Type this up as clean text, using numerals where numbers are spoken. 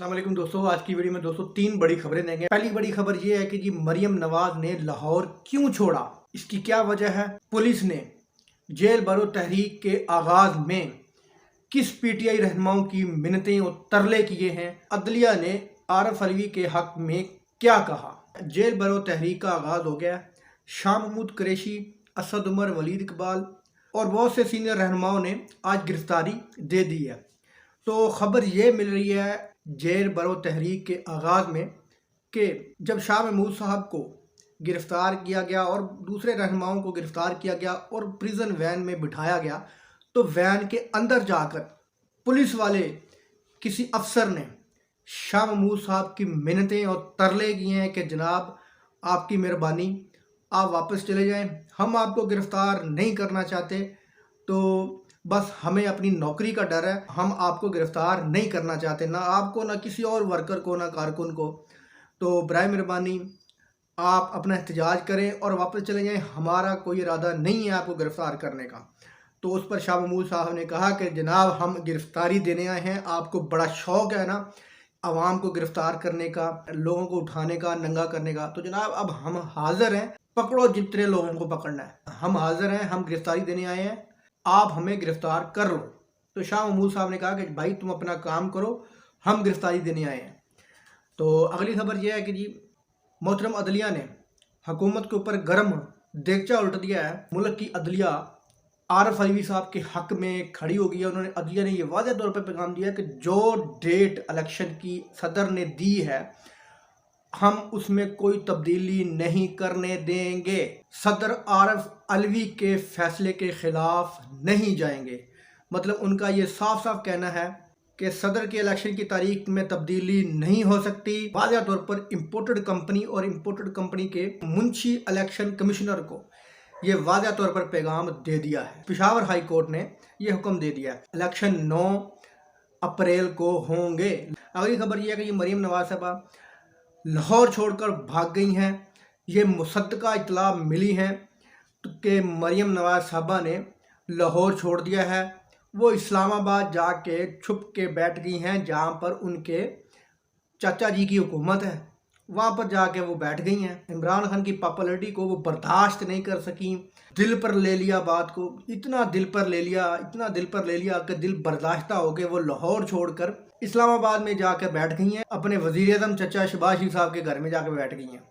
अस्सलाम वालेकुम दोस्तों, आज की वीडियो में दोस्तों 3 बड़ी खबरें देंगे। पहली बड़ी खबर ये है कि जी मरियम नवाज ने लाहौर क्यों छोड़ा, इसकी क्या वजह है। पुलिस ने जेल भरो तहरीक के आगाज में किस पीटीआई रहनुमाओं की मिन्नतें और तरले किए हैं। अदलिया ने आरफ अलवी के हक में क्या कहा। जेल भरो तहरीक का आगाज हो गया। शाह महमूद कुरैशी, असद उमर, वलीद इकबाल और बहुत से सीनियर रहनुमाओं ने आज गिरफ्तारी दे दी है। तो खबर ये मिल रही है जेल भरो तहरीक के आगाज़ में कि जब शाह महमूद साहब को गिरफ़्तार किया गया और दूसरे रहनुमाओं को गिरफ़्तार किया गया और प्रिजन वैन में बिठाया गया, तो वैन के अंदर जाकर पुलिस वाले किसी अफसर ने शाह महमूद साहब की मिन्नतें और तरले किए हैं कि जनाब आपकी मेहरबानी, आप वापस चले जाएं, हम आपको गिरफ़्तार नहीं करना चाहते, तो बस हमें अपनी नौकरी का डर है, हम आपको गिरफ़्तार नहीं करना चाहते, ना आपको, ना किसी और वर्कर को, ना कारकुन को। तो बराए मेहरबानी आप अपना एहतजाज करें और वापस चले जाएं, हमारा कोई इरादा नहीं है आपको गिरफ़्तार करने का। तो उस पर शाह महमूद साहब ने कहा कि जनाब हम गिरफ़्तारी देने आए हैं, आपको बड़ा शौक़ है ना आवाम को गिरफ़्तार करने का, लोगों को उठाने का, नंगा करने का। तो जनाब अब हम हाज़िर हैं, पकड़ो जितने लोगों को पकड़ना है, हम हाज़िर हैं, हम गिरफ़्तारी देने आए हैं, आप हमें गिरफ़्तार कर लो। तो शाह महमूद साहब ने कहा कि भाई तुम अपना काम करो, हम गिरफ़्तारी देने आए हैं। तो अगली खबर यह है कि जी मोहतरम अदलिया ने हुकूमत के ऊपर गर्म देगचा उल्ट दिया है। मुल्क की अदलिया आरफ अलवी साहब के हक़ में खड़ी हो गई है। उन्होंने अदलिया ने यह वाज़ेह तौर पर पैगाम दिया कि जो डेट इलेक्शन की सदर ने दी है हम उसमें कोई तब्दीली नहीं करने देंगे, सदर आरफ अलवी के फैसले के ख़िलाफ़ नहीं जाएंगे। मतलब उनका ये साफ साफ कहना है कि सदर के इलेक्शन की तारीख में तब्दीली नहीं हो सकती। वाज़ेह तौर पर इम्पोर्टेड कंपनी और इम्पोर्टेड कंपनी के मुंशी इलेक्शन कमिश्नर को ये वाज़ेह तौर पर पैगाम दे दिया है। पेशावर हाई कोर्ट ने यह हुक्म दे दिया है, इलेक्शन 9 अप्रैल को होंगे। अगली खबर यह है कि ये मरियम नवाज साहबा लाहौर छोड़कर भाग गई हैं। ये मुसद्दका इत्तला मिली है कि मरियम नवाज साहबा ने लाहौर छोड़ दिया है। वो इस्लामाबाद जाके छुप के बैठ गई हैं, जहाँ पर उनके चाचा जी की हुकूमत है, वहाँ पर जाके वो बैठ गई हैं। इमरान खान की पॉपुलरिटी को वो बर्दाश्त नहीं कर सकी, दिल पर ले लिया बात को, इतना दिल पर ले लिया, इतना दिल पर ले लिया कि दिल बर्दाश्ता हो गए। वो लाहौर छोड़कर इस्लामाबाद में जाकर बैठ गई हैं, अपने वज़ीर-ए-आज़म चचा शहबाज शरीफ साहब के घर में जाकर बैठ गई हैं।